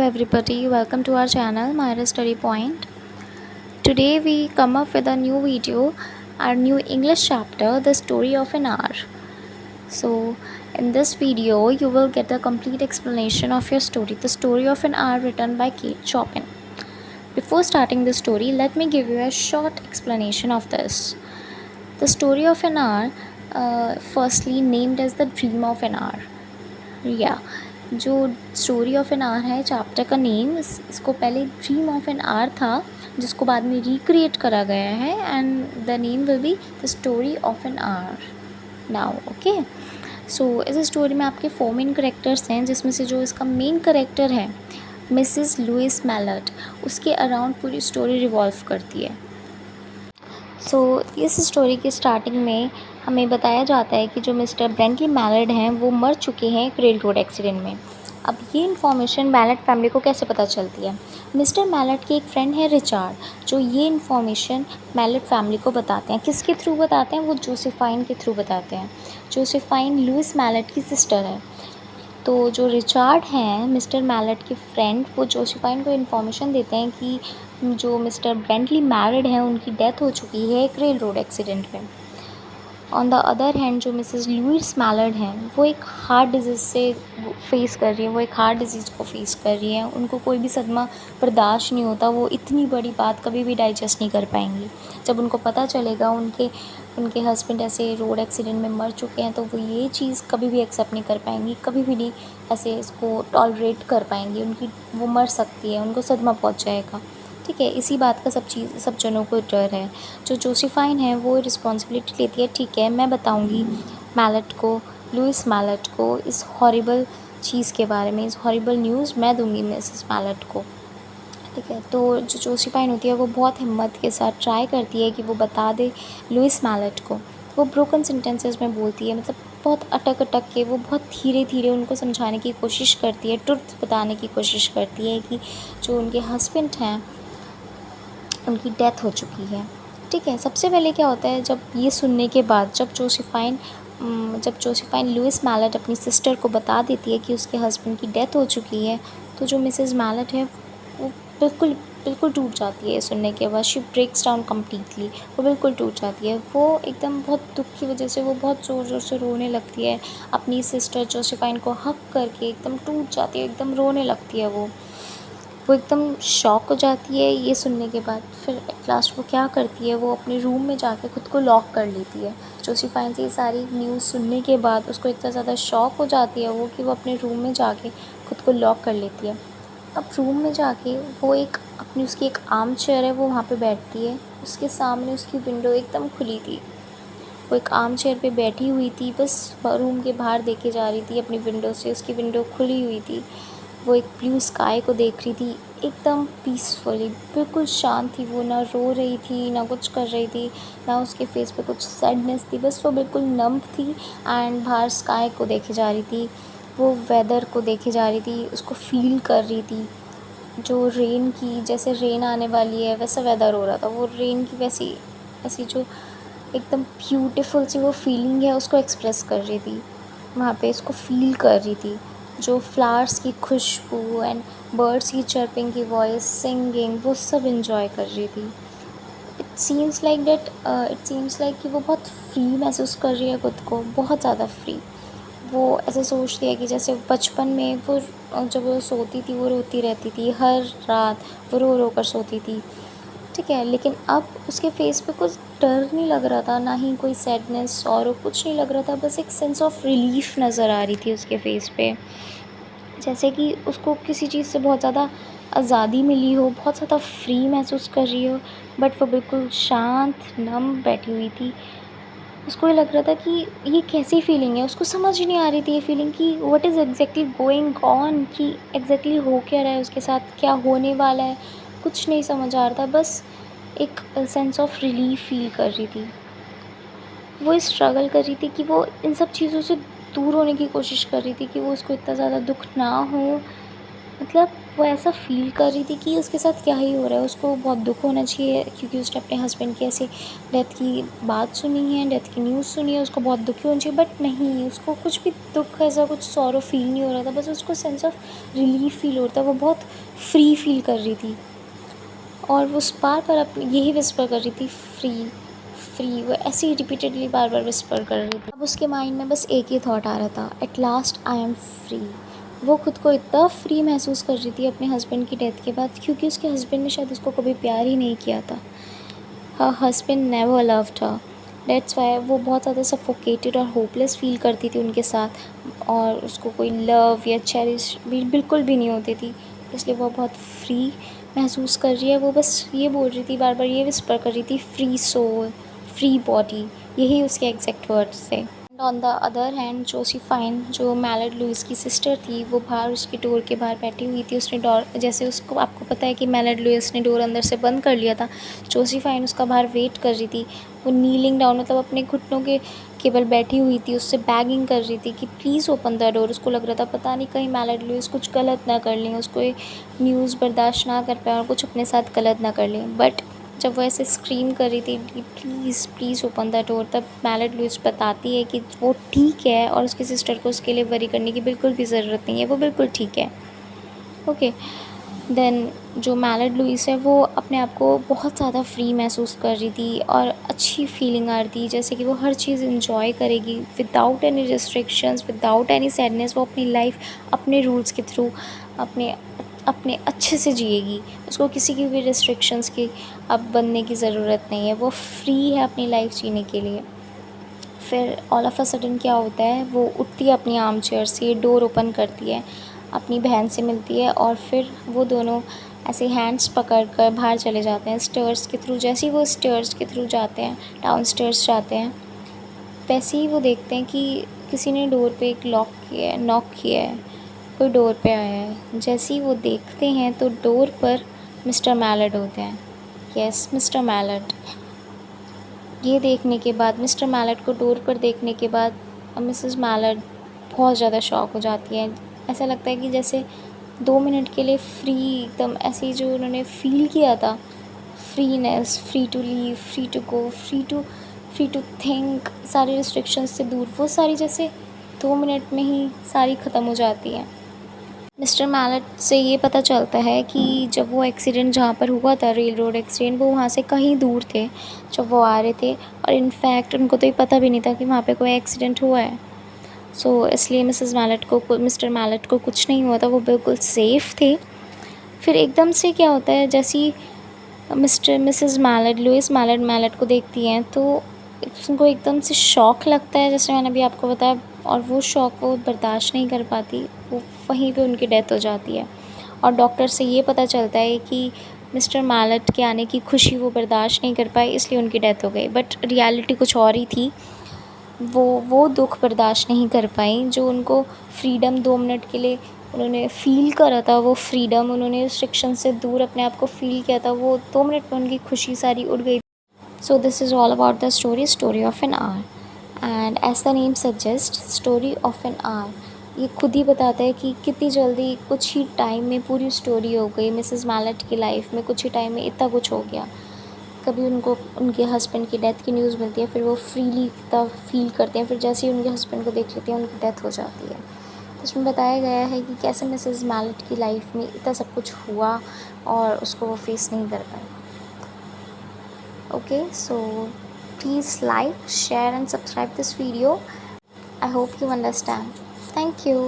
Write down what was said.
everybody, welcome to our channel Myra Study Point. Today we come up with a new video, our new English chapter, The Story of an Hour. So in this video you will get the complete explanation of your story, The Story of an Hour, written by Kate Chopin. Before starting the story, let me give you a short explanation of this. The Story of an Hour, firstly named as The Dream of an Hour. जो story of an our है chapter का name, इसको पहले dream of an our था, जिसको बाद में recreate करा गया है, and the name will be the story of an hour now. Okay, so इस स्टोरी में आपके 4 मेन करेक्टर्स हैं, जिसमें से जो इसका मेन करेक्टर है मिसेस लुइस मैलट, उसके अराउंड पूरी स्टोरी रिवॉल्व करती है. इस स्टोरी की स्टार्टिंग में हमें बताया जाता है कि जो मिस्टर ब्रेंटली मैलट हैं वो मर चुके हैं एक रेल रोड एक्सीडेंट में. अब ये इन्फॉर्मेशन मैलट फैमिली को कैसे पता चलती है? मिस्टर मैलट के एक फ्रेंड है रिचार्ड, जो ये इन्फॉर्मेशन मैलट फैमिली को बताते हैं. किसके थ्रू बताते हैं? वो जोसेफाइन के थ्रू बताते हैं. जोसेफाइन लुइस मैलट की सिस्टर है. तो जो रिचार्ड हैं मिस्टर मैलट के फ्रेंड, वो जोसेफाइन को इन्फॉर्मेशन देते हैं कि जो मिस्टर ब्रेंटली मैरिड हैं उनकी डेथ हो चुकी है एक रेल रोड एक्सीडेंट में. ऑन द अदर हैंड जो मिसेस लुइस मैलट हैं वो एक हार्ट डिजीज़ से फेस कर रही है, वो एक हार्ट डिजीज़ को फेस कर रही हैं. उनको कोई भी सदमा बर्दाश्त नहीं होता, वो इतनी बड़ी बात कभी भी डाइजेस्ट नहीं कर पाएंगी. जब उनको पता चलेगा उनके हस्बैंड ऐसे रोड एक्सीडेंट में मर चुके हैं, तो वो ये चीज़ कभी भी एक्सेप्ट नहीं कर पाएंगी, कभी भी नहीं ऐसे इसको टॉलरेट कर पाएंगी. वो मर सकती है, उनको सदमा पहुंच जाएगा. ठीक है, इसी बात का सब जनों को डर है. जो जोसेफाइन है वो रिस्पॉन्सिबिलिटी लेती है, ठीक है मैं बताऊंगी मैलट को, लुइस मैलट को इस हॉरिबल चीज़ के बारे में, इस हॉरिबल न्यूज़ मैं दूंगी मिसेस मैलट को. ठीक है, तो जो जोसेफाइन होती है वो बहुत हिम्मत के साथ ट्राई करती है कि वो बता दे लुइस मैलट को. वो ब्रोकन सेंटेंसेस में बोलती है, मतलब बहुत अटक के, वो बहुत धीरे धीरे उनको समझाने की कोशिश करती है, ट्रुथ बताने की कोशिश करती है कि जो उनके हस्बैंड हैं उनकी डेथ हो चुकी है. ठीक है, सबसे पहले क्या होता है, जब ये सुनने के बाद जब जोसेफाइन लुइस मैलट अपनी सिस्टर को बता देती है कि उसके हस्बैंड की डेथ हो चुकी है, तो जो मिसेस मैलट है वो बिल्कुल टूट जाती है. सुनने के बाद शी ब्रेक्स डाउन कम्प्लीटली, वो बिल्कुल टूट जाती है. वो एकदम बहुत दुख की वजह से वो बहुत ज़ोर से रोने लगती है. अपनी सिस्टर जोसेफाइन को हक करके एकदम टूट जाती है, एकदम रोने लगती है. वो एकदम शॉक हो जाती है ये सुनने के बाद. फिर एट लास्ट वो क्या करती है, वो अपने रूम में जाके खुद को लॉक कर लेती है. जोसेफाइन से ये सारी न्यूज़ सुनने के बाद उसको इतना ज़्यादा शॉक हो जाती है वो कि वो अपने रूम में जाके खुद को लॉक कर लेती है. अब रूम में जाके वो उसकी एक आर्म चेयर है, वो वहाँ पे बैठती है. उसके सामने उसकी विंडो एकदम खुली थी. वो एक आर्म चेयर पे बैठी हुई थी, बस रूम के बाहर देखे जा रही थी अपनी विंडो से. उसकी विंडो खुली हुई थी. वो एक ब्लू स्काई को देख रही थी, एकदम पीसफुली, बिल्कुल शांत थी. वो ना रो रही थी ना कुछ कर रही थी, ना उसके फेस पे कुछ सैडनेस थी, बस वो बिल्कुल नम्ब थी एंड बाहर स्काई को देखे जा रही थी. वो वेदर को देखे जा रही थी, उसको फील कर रही थी. जो रेन की, जैसे रेन आने वाली है वैसा वेदर हो रहा था. वो रेन की वैसी जो एकदम ब्यूटीफुल सी वो फीलिंग है उसको एक्सप्रेस कर रही थी वहाँ पे, इसको फील कर रही थी. जो फ्लावर्स की खुशबू एंड बर्ड्स की चर्पिंग की वॉइस, सिंगिंग, वो सब इन्जॉय कर रही थी. इट सीम्स लाइक कि वो बहुत फ्री महसूस कर रही है खुद को, बहुत ज़्यादा फ्री. वो ऐसे सोचती है कि जैसे बचपन में वो जब वो सोती थी वो रोती रहती थी, हर रात वो रो कर सोती थी. ठीक है, लेकिन अब उसके फेस पे कुछ डर नहीं लग रहा था, ना ही कोई सैडनेस और कुछ नहीं लग रहा था. बस एक सेंस ऑफ रिलीफ नज़र आ रही थी उसके फेस पे, जैसे कि उसको किसी चीज़ से बहुत ज़्यादा आज़ादी मिली हो, बहुत ज़्यादा फ्री महसूस कर रही हो. बट वो बिल्कुल शांत नम बैठी हुई थी. उसको ये लग रहा था कि ये कैसी फीलिंग है, उसको समझ ही नहीं आ रही थी ये फीलिंग कि what is exactly going on, कि एग्जैक्टली हो क्या रहा है उसके साथ, क्या होने वाला है, कुछ नहीं समझ आ रहा था. बस एक सेंस ऑफ रिलीफ फील कर रही थी. वो स्ट्रगल कर रही थी कि वो इन सब चीज़ों से दूर होने की कोशिश कर रही थी, कि वो उसको इतना ज़्यादा दुख ना हो, मतलब वो ऐसा फ़ील कर रही थी कि उसके साथ क्या ही हो रहा है। उसको बहुत दुःख होना चाहिए क्योंकि उसने अपने हस्बैंड की ऐसी डेथ की बात सुनी है, डेथ की न्यूज़ सुनी है, उसको बहुत दुखी होना चाहिए, बट नहीं, उसको कुछ भी दुःख, ऐसा कुछ सॉरो फ़ील नहीं हो रहा था। बस उसको सेंस ऑफ रिलीफ़ फ़ील हो रहा था। वो बहुत फ्री फ़ील कर रही थी और वो उस बार-बार अपनी यही विस्पर कर रही थी, फ्री, फ्री। वो ऐसे ही रिपीटेडली बार-बार विस्पर कर रही थी। अब उसके माइंड में बस एक ही थॉट आ रहा था, at last I am free. वो खुद को इतना फ्री महसूस कर रही थी अपने हस्बैंड की डेथ के बाद, क्योंकि उसके हस्बैंड ने शायद उसको कभी प्यार ही नहीं किया था। Her husband never loved her, that's why वो बहुत ज़्यादा सफोकेटेड और होपलेस फील करती थी उनके साथ, और उसको कोई लव या चेरिश बिल्कुल भी नहीं होती थी। इसलिए वो बहुत फ्री महसूस कर रही है। वो बस ये बोल रही थी, बार बार ये विस्पर कर रही थी, फ्री सोल, फ्री बॉडी। यही उसके एग्जैक्ट वर्ड्स थे। And on the other hand Josephine, जो मैलड लुइस की सिस्टर थी, वो बाहर उसके डोर के बाहर बैठी हुई थी। उसने डोर, जैसे उसको, आपको पता है कि मैलड लुइस ने डोर अंदर से बंद कर लिया था, जोसीफाइन उसका बाहर वेट कर रही थी। वो नीलिंग डाउन, मतलब अपने घुटनों के केवल बैठी हुई थी, उससे बैगिंग कर रही थी कि प्लीज़ ओपन द डोर। उसको लग रहा था पता नहीं कहीं मैलड लुइस कुछ गलत ना कर लें, उसको ये न्यूज़ बर्दाश्त ना कर पाए और कुछ अपने साथ गलत ना कर लें। बट जब वो ऐसे स्क्रीम कर रही थी कि please please open the door, तब मैलड लुइस बताती है कि वो ठीक है और उसकी सिस्टर को उसके लिए वरी करने की बिल्कुल भी ज़रूरत नहीं है, वो बिल्कुल ठीक है। ओके, देन जो मैलड लुइस है वो अपने आप को बहुत ज़्यादा फ्री महसूस कर रही थी और अच्छी फीलिंग आ रही थी, जैसे कि वो हर चीज़ इन्जॉय करेगी without any restrictions, without any sadness. वो अपनी लाइफ अपने रूल्स के थ्रू, अपने अपने अच्छे से जिएगी। उसको किसी की भी रिस्ट्रिक्शंस की अब बनने की ज़रूरत नहीं है। वो फ्री है अपनी लाइफ जीने के लिए। फिर ऑल ऑफ अ सडन क्या होता है, वो उठती है अपनी आर्म चेयर से, डोर ओपन करती है, अपनी बहन से मिलती है और फिर वो दोनों ऐसे हैंड्स पकड़ कर बाहर चले जाते हैं स्टेयर्स के थ्रू। जैसे ही वो स्टेयर्स के थ्रू जाते हैं, डाउन स्टेयर्स जाते हैं, वैसे ही वो देखते हैं कि किसी ने डोर पे एक लॉक किया है, नॉक किया है, कोई डोर पे आया है। जैसे ही वो देखते हैं तो डोर पर मिस्टर मैलड होते हैं। Yes, mister Mallard. ये देखने के बाद, मिस्टर मैलड को डोर पर देखने के बाद, मिसेस मैलड बहुत ज़्यादा शॉक हो जाती हैं। ऐसा लगता है कि जैसे 2 मिनट के लिए फ्री, एकदम ऐसे ही जो उन्होंने फ़ील किया था, freeness, free to live, free to go, free to think, सारी रिस्ट्रिक्शंस से दूर, वो सारी जैसे 2 मिनट में ही सारी ख़त्म हो जाती हैं। मिस्टर मैलट से ये पता चलता है कि जब वो एक्सीडेंट जहाँ पर हुआ था, रेल रोड एक्सीडेंट, वो वहाँ से कहीं दूर थे जब वो आ रहे थे, और इनफैक्ट उनको तो ये पता भी नहीं था कि वहाँ पे कोई एक्सीडेंट हुआ है। सो इसलिए मिस्टर मैलट को कुछ नहीं हुआ था, वो बिल्कुल सेफ़ थे। फिर एकदम से क्या होता है, जैसे ही मिस्टर मिसेस मैलट, लुइस मैलट मैलट को देखती हैं तो उनको एकदम से शॉक लगता है, जैसे मैंने अभी आपको बताया, और वो शॉक वो बर्दाश्त नहीं कर पाती, वो वहीं पे उनकी डेथ हो जाती है। और डॉक्टर से ये पता चलता है कि मिस्टर मैलट के आने की खुशी वो बर्दाश्त नहीं कर पाए, इसलिए उनकी डेथ हो गई। बट रियलिटी कुछ और ही थी। वो दुःख बर्दाश्त नहीं कर पाई जो उनको फ्रीडम 2 मिनट के लिए उन्होंने फ़ील करा था, वो फ्रीडम उन्होंने रिस्ट्रिक्शन से दूर अपने आप को फ़ील किया था, वो 2 मिनट में उनकी खुशी सारी उड़ गई। So this is all about the story of an hour, and as the name suggest, story of an hour, ये खुद ही बताता है कि कितनी जल्दी कुछ ही टाइम में पूरी स्टोरी हो गई। मिसेस मैलट की लाइफ में कुछ ही टाइम में इतना कुछ हो गया। कभी उनको उनके हस्बैंड की डेथ की न्यूज़ मिलती है, फिर वो फ्रीली इतना फ़ील करते हैं, फिर जैसे ही उनके हस्बैंड को देख लेते हैं उनकी डेथ हो जाती है। तो इसमें बताया गया है कि कैसे मिसेस मैलट की लाइफ में इतना सब कुछ हुआ और उसको वो फेस नहीं कर पाई। Okay, so please like, share and subscribe this video. I hope you understand. Thank you.